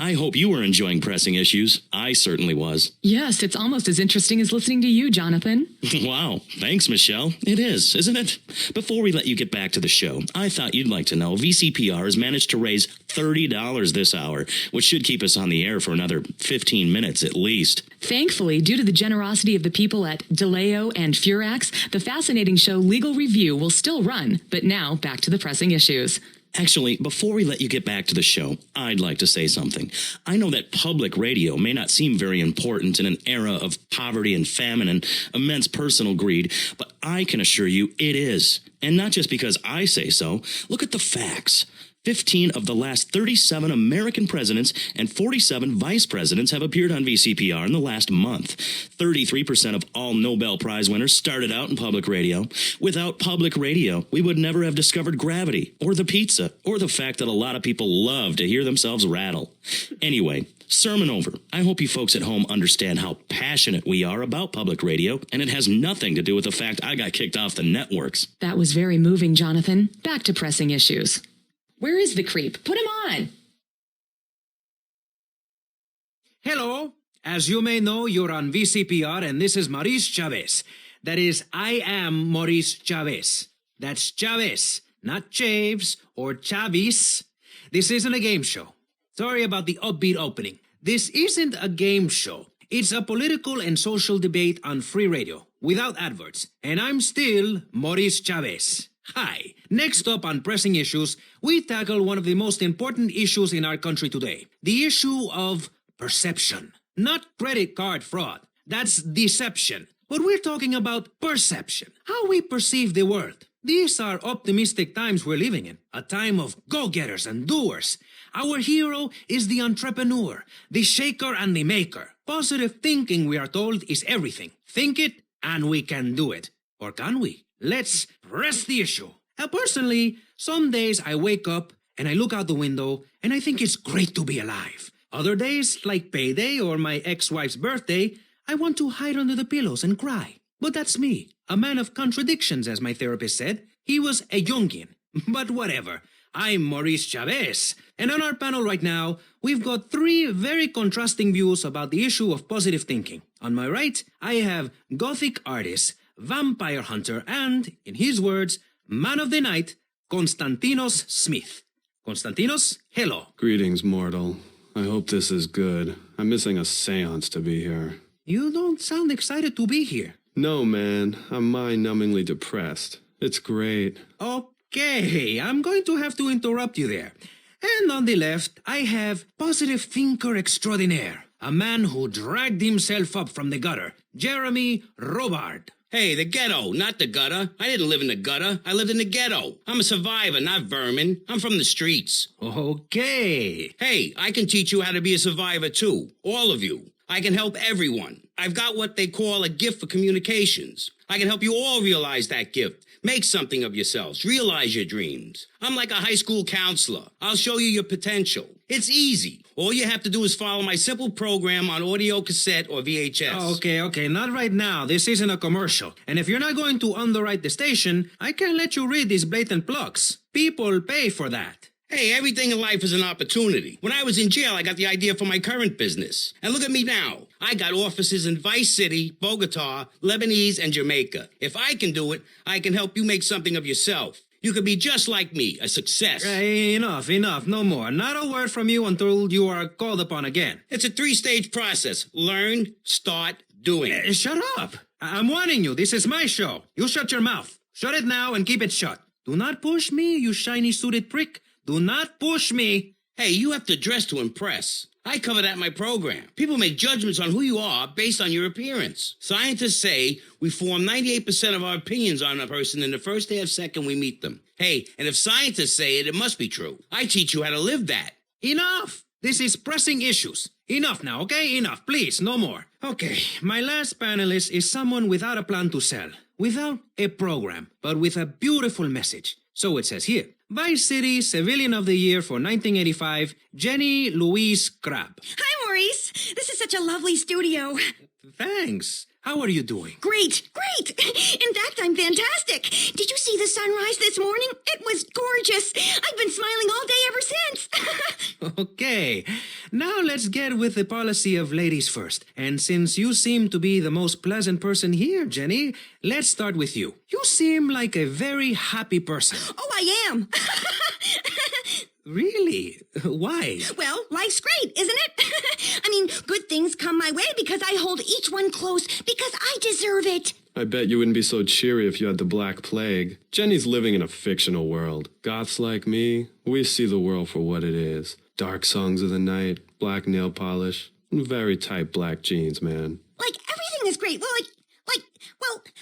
I hope you were enjoying Pressing Issues. I certainly was. Yes, it's almost as interesting as listening to you, Jonathan. Wow. Thanks, Michelle. It is, isn't it? Before we let you get back to the show, I thought you'd like to know VCPR has managed to raise $30 this hour, which should keep us on the air for another 15 minutes at least. Thankfully, due to the generosity of the people at DeLeo and Furax, the fascinating show Legal Review will still run. But now, back to the pressing issues. Actually, before we let you get back to the show, I'd like to say something. I know that public radio may not seem very important in an era of poverty and famine and immense personal greed, but I can assure you it is. And not just because I say so. Look at the facts. 15 of the last 37 American presidents and 47 vice presidents have appeared on VCPR in the last month. 33% of all Nobel Prize winners started out in public radio. Without public radio, we would never have discovered gravity, or the pizza, or the fact that a lot of people love to hear themselves rattle. Anyway, sermon over. I hope you folks at home understand how passionate we are about public radio, and it has nothing to do with the fact I got kicked off the networks. That was very moving, Jonathan. Back to pressing issues. Where is the creep? Put him on! Hello. As you may know, you're on VCPR, and this is Maurice Chavez. That is, I am Maurice Chavez. That's Chavez, not Chaves or Chavis. This isn't a game show. Sorry about the upbeat opening. This isn't a game show. It's a political and social debate on free radio, without adverts. And I'm still Maurice Chavez. Hi. Next up on Pressing Issues, we tackle one of the most important issues in our country today. The issue of perception. Not credit card fraud. That's deception. But we're talking about perception. How we perceive the world. These are optimistic times we're living in. A time of go-getters and doers. Our hero is the entrepreneur, the shaker and the maker. Positive thinking, we are told, is everything. Think it and we can do it. Or can we? Let's press the issue. Now, personally, some days I wake up and I look out the window and I think it's great to be alive. Other days, like payday or my ex-wife's birthday, I want to hide under the pillows and cry. But that's me, a man of contradictions, as my therapist said. He was a Jungian. But whatever. I'm Maurice Chavez. And on our panel right now, we've got three very contrasting views about the issue of positive thinking. On my right, I have Gothic artist, vampire hunter, and, in his words, man of the night, Konstantinos Smith. Konstantinos, hello. Greetings, mortal. I hope this is good. I'm missing a seance to be here. You don't sound excited to be here. No, man. I'm mind-numbingly depressed. It's great. Okay, I'm going to have to interrupt you there. And on the left, I have positive thinker extraordinaire, a man who dragged himself up from the gutter, Jeremy Robard. Hey, the ghetto, not the gutter. I didn't live in the gutter. I lived in the ghetto. I'm a survivor, not vermin. I'm from the streets. Okay. Hey, I can teach you how to be a survivor too. All of you. I can help everyone. I've got what they call a gift for communications. I can help you all realize that gift. Make something of yourselves. Realize your dreams. I'm like a high school counselor. I'll show you your potential. It's easy. All you have to do is follow my simple program on audio cassette or VHS. Okay, not right now. This isn't a commercial. And if you're not going to underwrite the station, I can't let you read these blatant plugs. People pay for that. Hey, everything in life is an opportunity. When I was in jail, I got the idea for my current business. And look at me now. I got offices in Vice City, Bogota, Lebanese, and Jamaica. If I can do it, I can help you make something of yourself. You could be just like me, a success. Enough, no more. Not a word from you until you are called upon again. It's a 3-stage process. Learn, start, doing. Shut up. I'm warning you, this is my show. You shut your mouth. Shut it now and keep it shut. Do not push me, you shiny suited prick. Do not push me. Hey, you have to dress to impress. I cover that in my program. People make judgments on who you are based on your appearance. Scientists say we form 98% of our opinions on a person in the first half second we meet them. Hey, and if scientists say it, it must be true. I teach you how to live that. Enough. This is pressing issues. Enough now, okay? Enough, please, no more. Okay, my last panelist is someone without a plan to sell, without a program, but with a beautiful message. So it says here. Vice City Civilian of the Year for 1985, Jenny Louise Crabb. Hi, Maurice. This is such a lovely studio. Thanks. How are you doing? Great, great. In fact, I'm fantastic. Did you see the sunrise this morning? It was gorgeous. I've been smiling all day ever since. Okay, now let's get with the policy of ladies first. And since you seem to be the most pleasant person here, Jenny, let's start with you. You seem like a very happy person. Oh, I am. Really? Why? Well, life's great, isn't it? I mean, good things come my way because I hold each one close because I deserve it. I bet you wouldn't be so cheery if you had the Black Plague. Jenny's living in a fictional world. Goths like me, we see the world for what it is. Dark songs of the night, black nail polish, and very tight black jeans, man. Like, everything is great. Well,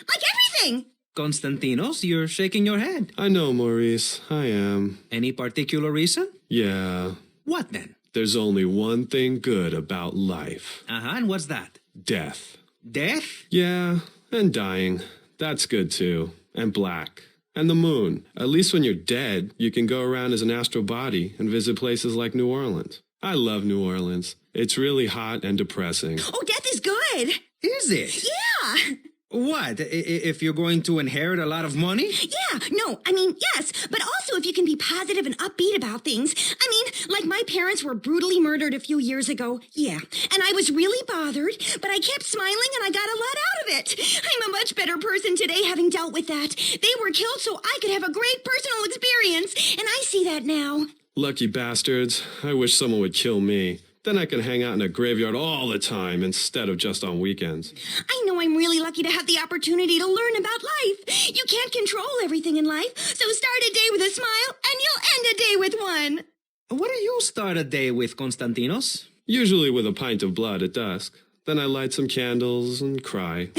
like everything. Konstantinos, you're shaking your head. I know, Maurice, I am. Any particular reason? Yeah. What then? There's only one thing good about life. And what's that? Death. Death? Yeah, and dying. That's good too. And black. And the moon. At least when you're dead, you can go around as an astral body and visit places like New Orleans. I love New Orleans. It's really hot and depressing. Oh, death is good. Is it? Yeah. What? If you're going to inherit a lot of money? Yeah, no, I mean, yes, but also if you can be positive and upbeat about things. I mean, like my parents were brutally murdered a few years ago, yeah, and I was really bothered, but I kept smiling and I got a lot out of it. I'm a much better person today having dealt with that. They were killed so I could have a great personal experience, and I see that now. Lucky bastards. I wish someone would kill me. Then I can hang out in a graveyard all the time instead of just on weekends. I know I'm really lucky to have the opportunity to learn about life. You can't control everything in life, so start a day with a smile and you'll end a day with one. What do you start a day with, Konstantinos? Usually with a pint of blood at dusk. Then I light some candles and cry.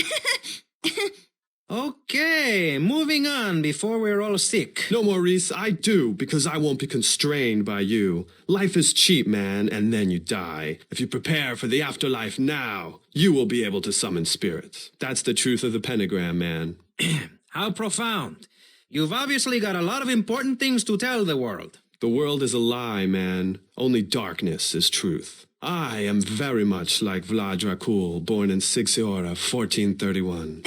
Okay, moving on before we're all sick. No, Maurice, I do, because I won't be constrained by you. Life is cheap, man, and then you die. If you prepare for the afterlife now, you will be able to summon spirits. That's the truth of the pentagram, man. How profound. You've obviously got a lot of important things to tell the world. The world is a lie, man. Only darkness is truth. I am very much like Vlad Dracul, born in Sixiora, 1431.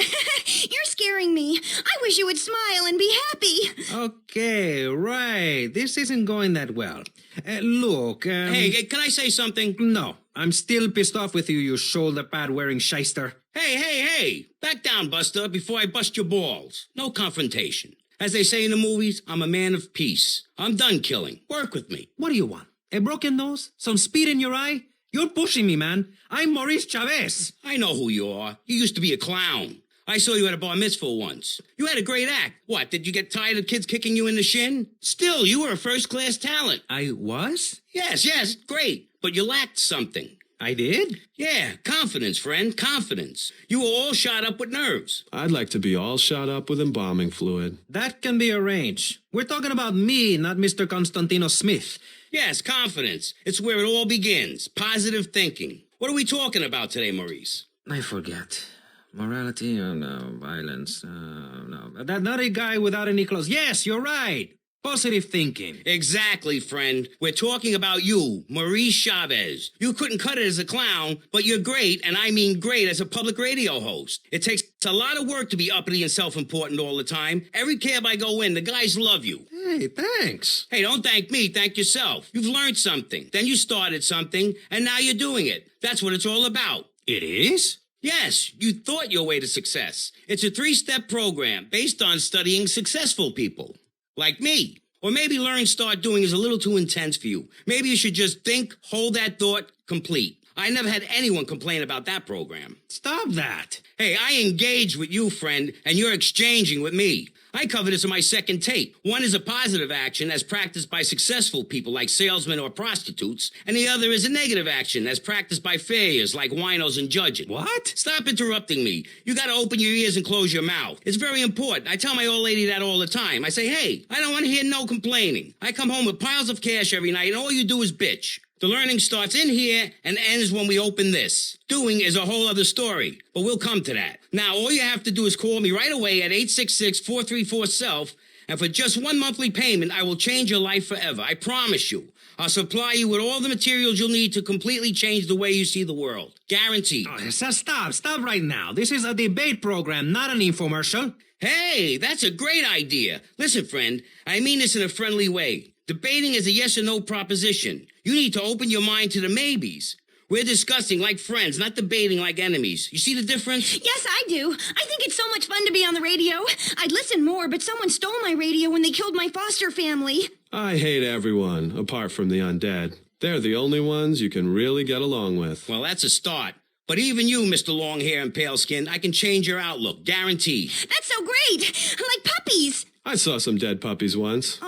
You're scaring me. I wish you would smile and be happy. Okay, right. This isn't going that well. Look, Hey, can I say something? No, I'm still pissed off with you, you shoulder pad wearing shyster. Hey! Back down, Buster, before I bust your balls. No confrontation. As they say in the movies, I'm a man of peace. I'm done killing. Work with me. What do you want? A broken nose? Some speed in your eye? You're pushing me, man. I'm Maurice Chavez. I know who you are. You used to be a clown. I saw you at a bar mitzvah once. You had a great act. What, did you get tired of kids kicking you in the shin? Still, you were a first-class talent. I was? Yes, great. But you lacked something. I did? Yeah, confidence, friend, confidence. You were all shot up with nerves. I'd like to be all shot up with embalming fluid. That can be arranged. We're talking about me, not Mr. Constantino Smith. Yes, confidence. It's where it all begins. Positive thinking. What are we talking about today, Maurice? I forget. Morality? Oh, no. Violence? No. That not a guy without any clothes. Yes, you're right. Positive thinking. Exactly, friend. We're talking about you, Maurice Chavez. You couldn't cut it as a clown, but you're great, and I mean great, as a public radio host. It takes a lot of work to be uppity and self-important all the time. Every cab I go in, the guys love you. Hey, thanks. Hey, don't thank me, thank yourself. You've learned something, then you started something, and now you're doing it. That's what it's all about. It is? Yes, you thought your way to success. It's a 3-step program based on studying successful people. Like me. Or maybe learn start doing is a little too intense for you. Maybe you should just think, hold that thought, complete. I never had anyone complain about that program. Stop that. Hey, I engage with you, friend, and you're exchanging with me. I cover this in my second tape. One is a positive action as practiced by successful people like salesmen or prostitutes, and the other is a negative action as practiced by failures like winos and judges. What? Stop interrupting me. You gotta open your ears and close your mouth. It's very important. I tell my old lady that all the time. I say, hey, I don't want to hear no complaining. I come home with piles of cash every night, and all you do is bitch. The learning starts in here and ends when we open this. Doing is a whole other story, but we'll come to that. Now, all you have to do is call me right away at 866-434-SELF, and for just one monthly payment, I will change your life forever. I promise you. I'll supply you with all the materials you'll need to completely change the way you see the world. Guaranteed. Oh, stop right now. This is a debate program, not an infomercial. Hey, that's a great idea. Listen, friend, I mean this in a friendly way. Debating is a yes or no proposition. You need to open your mind to the maybes. We're discussing like friends, not debating like enemies. You see the difference? Yes, I do. I think it's so much fun to be on the radio. I'd listen more, but someone stole my radio when they killed my foster family. I hate everyone, apart from the undead. They're the only ones you can really get along with. Well, that's a start. But even you, Mr. Long Hair and Pale Skin, I can change your outlook. Guaranteed. That's so great. Like puppies. I saw some dead puppies once.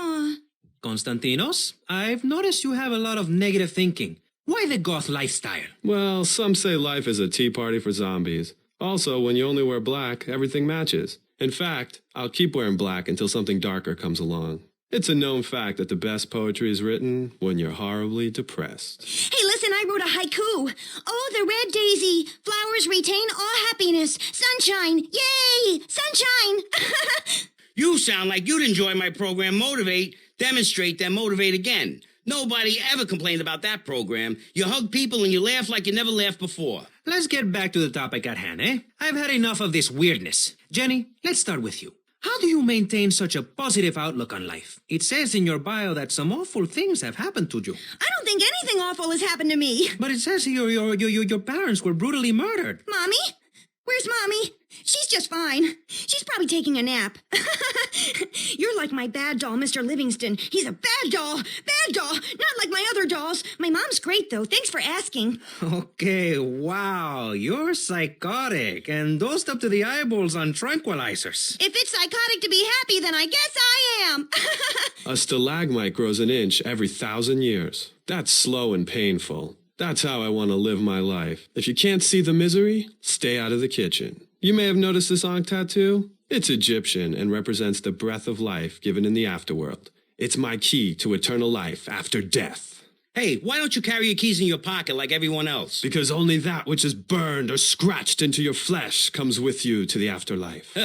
Konstantinos, I've noticed you have a lot of negative thinking. Why the goth lifestyle? Well, some say life is a tea party for zombies. Also, when you only wear black, everything matches. In fact, I'll keep wearing black until something darker comes along. It's a known fact that the best poetry is written when you're horribly depressed. Hey, listen, I wrote a haiku. Oh, the red daisy. Flowers retain all happiness. Sunshine. Yay! Sunshine! You sound like you'd enjoy my program Motivate, Demonstrate, then Motivate Again. Nobody ever complained about that program. You hug people and you laugh like you never laughed before. Let's get back to the topic at hand, eh? I've had enough of this weirdness. Jenny, let's start with you. How do you maintain such a positive outlook on life? It says in your bio that some awful things have happened to you. I don't think anything awful has happened to me. But it says your parents were brutally murdered. Mommy? Where's Mommy? She's just fine. She's probably taking a nap. You're like my bad doll, Mr. Livingston. He's a bad doll. Bad doll. Not like my other dolls. My mom's great, though. Thanks for asking. Okay, wow. You're psychotic and dosed up to the eyeballs on tranquilizers. If it's psychotic to be happy, then I guess I am. A stalagmite grows an inch every 1,000 years. That's slow and painful. That's how I want to live my life. If you can't see the misery, stay out of the kitchen. You may have noticed this Ankh tattoo. It's Egyptian and represents the breath of life given in the afterworld. It's my key to eternal life after death. Hey, why don't you carry your keys in your pocket like everyone else? Because only that which is burned or scratched into your flesh comes with you to the afterlife.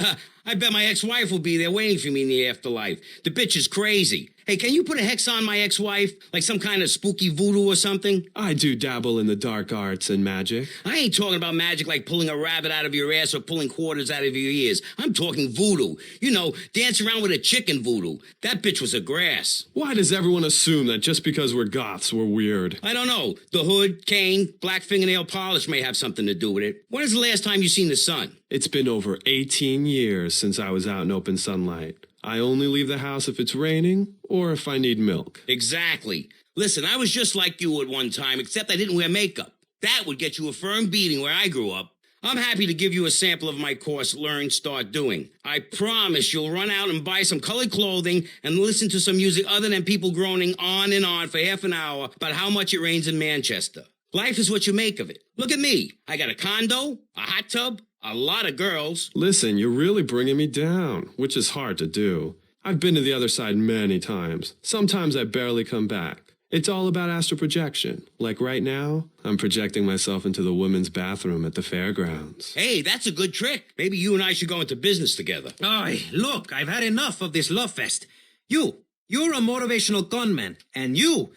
I bet my ex-wife will be there waiting for me in the afterlife. The bitch is crazy. Hey, can you put a hex on my ex-wife? Like some kind of spooky voodoo or something? I do dabble in the dark arts and magic. I ain't talking about magic like pulling a rabbit out of your ass or pulling quarters out of your ears. I'm talking voodoo. You know, dance around with a chicken voodoo. That bitch was a grass. Why does everyone assume that just because we're goths, we're weird? I don't know. The hood, cane, black fingernail polish may have something to do with it. When is the last time you seen the sun? It's been over 18 years since I was out in open sunlight. I only leave the house if it's raining or if I need milk. Exactly. Listen, I was just like you at one time, except I didn't wear makeup. That would get you a firm beating where I grew up. I'm happy to give you a sample of my course, Learn, Start Doing. I promise you'll run out and buy some colored clothing and listen to some music other than people groaning on and on for half an hour about how much it rains in Manchester. Life is what you make of it. Look at me. I got a condo, a hot tub, a lot of girls. Listen, you're really bringing me down, which is hard to do. I've been to the other side many times. Sometimes I barely come back. It's all about astral projection. Like right now, I'm projecting myself into the women's bathroom at the fairgrounds. Hey, that's a good trick. Maybe you and I should go into business together. Ay, look, I've had enough of this love fest. You're a motivational conman. And you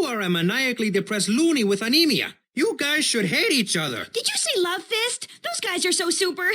are a maniacally depressed loony with anemia. You guys should hate each other. Did you say love fist? Those guys are so super.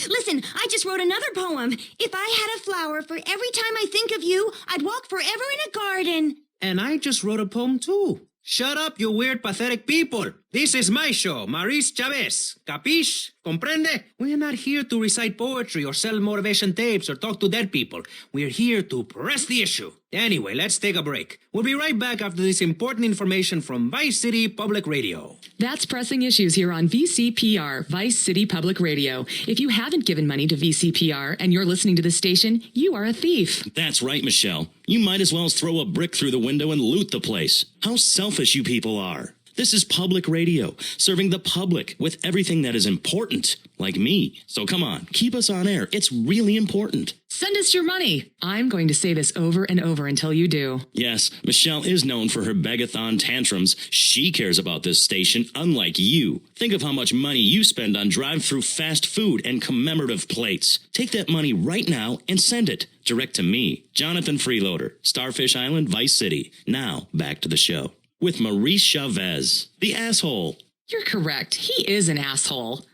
Listen, I just wrote another poem. If I had a flower for every time I think of you, I'd walk forever in a garden. And I just wrote a poem too. Shut up, you weird, pathetic people. This is my show, Maurice Chavez. Capiche? Comprende? We're not here to recite poetry or sell motivation tapes or talk to dead people. We're here to press the issue. Anyway, let's take a break. We'll be right back after this important information from Vice City Public Radio. That's Pressing Issues here on VCPR, Vice City Public Radio. If you haven't given money to VCPR and you're listening to the station, you are a thief. That's right, Michelle. You might as well throw a brick through the window and loot the place. How selfish you people are. This is public radio, serving the public with everything that is important, like me. So come on, keep us on air. It's really important. Send us your money. I'm going to say this over and over until you do. Yes, Michelle is known for her begathon tantrums. She cares about this station, unlike you. Think of how much money you spend on drive-through fast food and commemorative plates. Take that money right now and send it direct to me, Jonathan Freeloader, Starfish Island, Vice City. Now, back to the show. With Maurice Chavez, the asshole. You're correct. He is an asshole.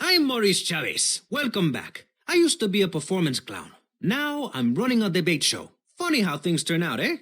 I'm Maurice Chavez. Welcome back. I used to be a performance clown. Now I'm running a debate show. Funny how things turn out, eh?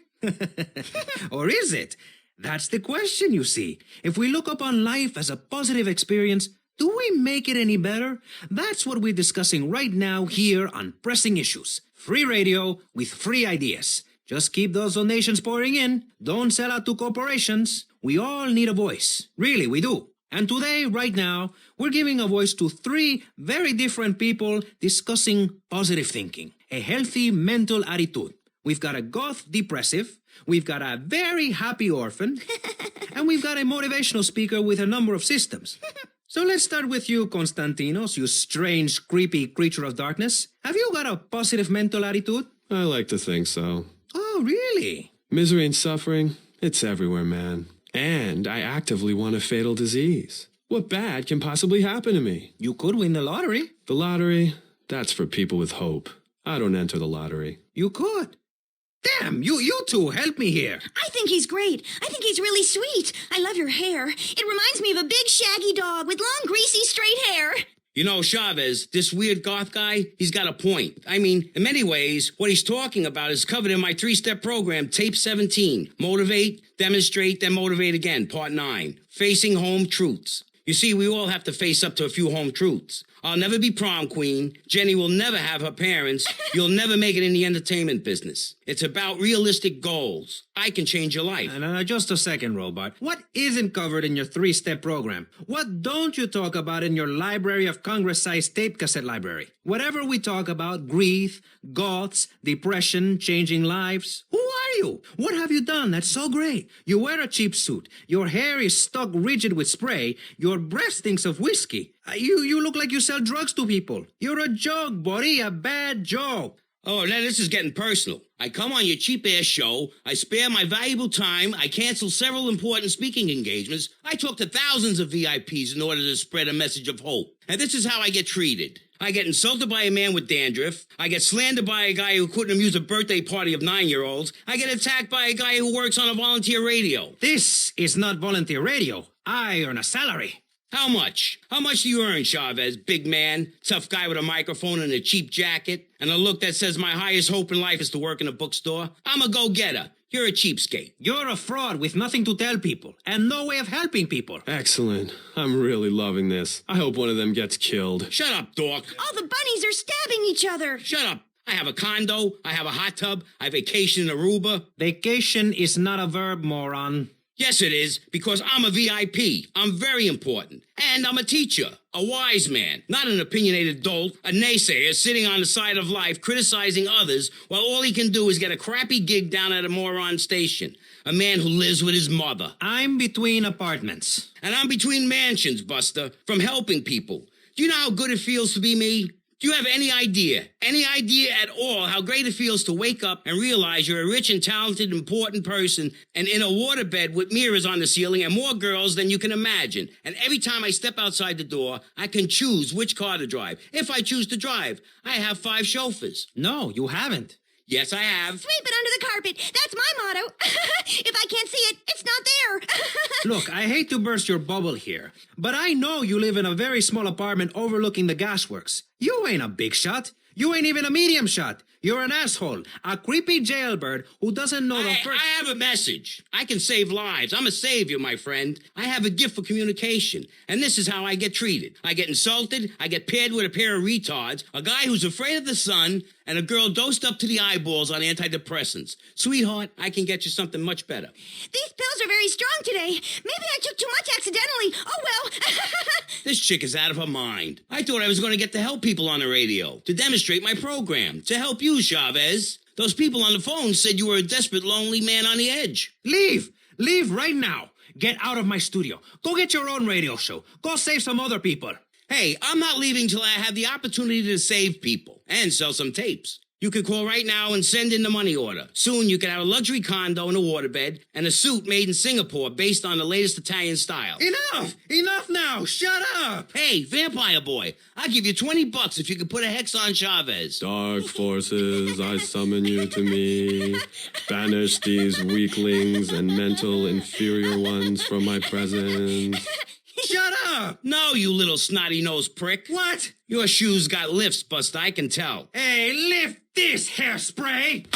Or is it? That's the question, you see. If we look upon life as a positive experience, do we make it any better? That's what we're discussing right now here on Pressing Issues. Free radio with free ideas. Just keep those donations pouring in. Don't sell out to corporations. We all need a voice. Really, we do. And today, right now, we're giving a voice to 3 very different people discussing positive thinking, a healthy mental attitude. We've got a goth depressive, we've got a very happy orphan, and we've got a motivational speaker with a number of systems. So let's start with you, Konstantinos, you strange, creepy creature of darkness. Have you got a positive mental attitude? I like to think so. Oh, really? Misery and suffering, it's everywhere, man. And I actively want a fatal disease. What bad can possibly happen to me? You could win the lottery. The lottery, that's for people with hope. I don't enter the lottery. You could. Damn, you two, help me here. I think he's great. I think he's really sweet. I love your hair. It reminds me of a big shaggy dog with long, greasy, straight hair. You know, Chavez, this weird goth guy, he's got a point. I mean, in many ways, what he's talking about is covered in my 3-step program, Tape 17. Motivate, demonstrate, then motivate again, Part 9. Facing home truths. You see, we all have to face up to a few home truths. I'll never be prom queen. Jenny will never have her parents. You'll never make it in the entertainment business. It's about realistic goals. I can change your life. Just a second, Robot. What isn't covered in your 3-step program? What don't you talk about in your Library of Congress-sized tape cassette library? Whatever we talk about, grief, goths, depression, changing lives. Who are you? What have you done that's so great? You wear a cheap suit. Your hair is stuck rigid with spray. Your breath stinks of whiskey. You look like you sell drugs to people. You're a joke, buddy, a bad joke. Oh, now this is getting personal. I come on your cheap-ass show, I spare my valuable time, I cancel several important speaking engagements, I talk to thousands of VIPs in order to spread a message of hope. And this is how I get treated. I get insulted by a man with dandruff, I get slandered by a guy who couldn't amuse a birthday party of 9-year-olds, I get attacked by a guy who works on a volunteer radio. This is not volunteer radio. I earn a salary. How much? How much do you earn, Chavez, big man, tough guy with a microphone and a cheap jacket, and a look that says my highest hope in life is to work in a bookstore? I'm a go-getter. You're a cheapskate. You're a fraud with nothing to tell people, and no way of helping people. Excellent. I'm really loving this. I hope one of them gets killed. Shut up, dork. All the bunnies are stabbing each other. Shut up. I have a condo, I have a hot tub, I vacation in Aruba. Vacation is not a verb, moron. Yes, it is, because I'm a VIP. I'm very important. And I'm a teacher, a wise man, not an opinionated dolt, a naysayer sitting on the side of life criticizing others while all he can do is get a crappy gig down at a moron station. A man who lives with his mother. I'm between apartments. And I'm between mansions, Buster, from helping people. Do you know how good it feels to be me? Do you have any idea at all how great it feels to wake up and realize you're a rich and talented, important person and in a waterbed with mirrors on the ceiling and more girls than you can imagine? And every time I step outside the door, I can choose which car to drive. If I choose to drive, I have 5 chauffeurs. No, you haven't. Yes, I have. Sweep it under the carpet. That's my motto. If I can't see it, it's not there. Look, I hate to burst your bubble here, but I know you live in a very small apartment overlooking the gasworks. You ain't a big shot. You ain't even a medium shot. You're an asshole, a creepy jailbird who doesn't know the first... I have a message. I can save lives. I'm a savior, my friend. I have a gift for communication, and this is how I get treated. I get insulted, I get paired with a pair of retards, a guy who's afraid of the sun, and a girl dosed up to the eyeballs on antidepressants. Sweetheart, I can get you something much better. These pills are very strong today. Maybe I took too much accidentally. Oh, well. This chick is out of her mind. I thought I was going to get to help people on the radio, to demonstrate my program, to help you, Chavez. Those people on the phone said you were a desperate, lonely man on the edge. Leave! Leave right now! Get out of my studio. Go get your own radio show. Go save some other people. Hey, I'm not leaving till I have the opportunity to save people and sell some tapes. You could call right now and send in the money order. Soon you can have a luxury condo and a waterbed and a suit made in Singapore based on the latest Italian style. Enough! Enough now! Shut up! Hey, Vampire Boy, I'll give you $20 if you can put a hex on Chavez. Dark forces, I summon you to me. Banish these weaklings and mental inferior ones from my presence. Shut up! No, you little snotty-nosed prick. What? Your shoes got lifts, Buster, I can tell. Hey, lift this hairspray!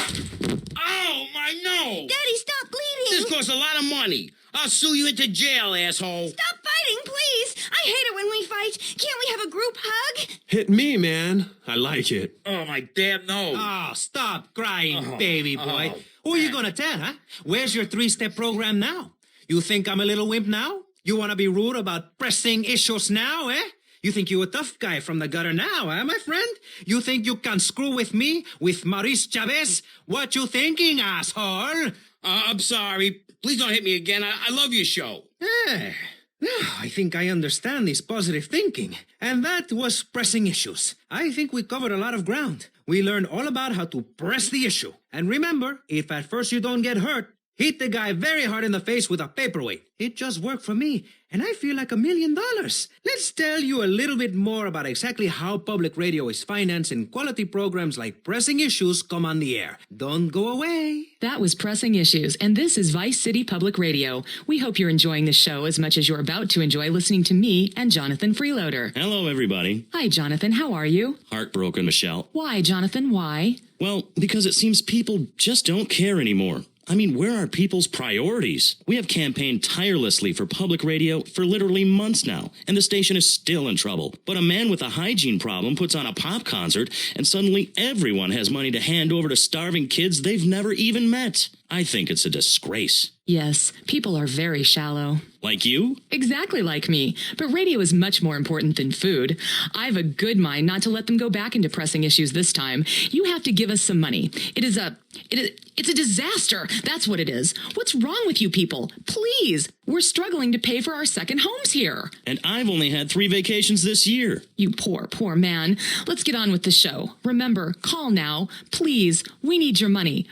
Oh, my nose! Daddy, stop bleeding. This costs a lot of money. I'll sue you into jail, asshole. Stop fighting, please. I hate it when we fight. Can't we have a group hug? Hit me, man. I like it. Oh, my damn nose. Oh, stop crying, baby boy. Who are you gonna tell, huh? Where's your 3-step program now? You think I'm a little wimp now? You wanna be rude about pressing issues now, eh? You think you a tough guy from the gutter now, eh, my friend? You think you can screw with me, with Maurice Chavez? What you thinking, asshole? I'm sorry. Please don't hit me again. I love your show. I think I understand this positive thinking. And that was pressing issues. I think we covered a lot of ground. We learned all about how to press the issue. And remember, if at first you don't get hurt, hit the guy very hard in the face with a paperweight. It just worked for me, and I feel like $1 million. Let's tell you a little bit more about exactly how public radio is financed and quality programs like Pressing Issues come on the air. Don't go away. That was Pressing Issues, and this is Vice City Public Radio. We hope you're enjoying the show as much as you're about to enjoy listening to me and Jonathan Freeloader. Hello, everybody. Hi, Jonathan. How are you? Heartbroken, Michelle. Why, Jonathan? Why? Well, because it seems people just don't care anymore. I mean, where are people's priorities? We have campaigned tirelessly for public radio for literally months now, and the station is still in trouble. But a man with a hygiene problem puts on a pop concert, and suddenly everyone has money to hand over to starving kids they've never even met. I think it's a disgrace. Yes, people are very shallow. Like you? Exactly like me. But radio is much more important than food. I have a good mind not to let them go back into pressing issues this time. You have to give us some money. It's a disaster. That's what it is. What's wrong with you people? Please. We're struggling to pay for our second homes here. And I've only had 3 vacations this year. You poor man. Let's get on with the show. Remember, call now. Please. We need your money.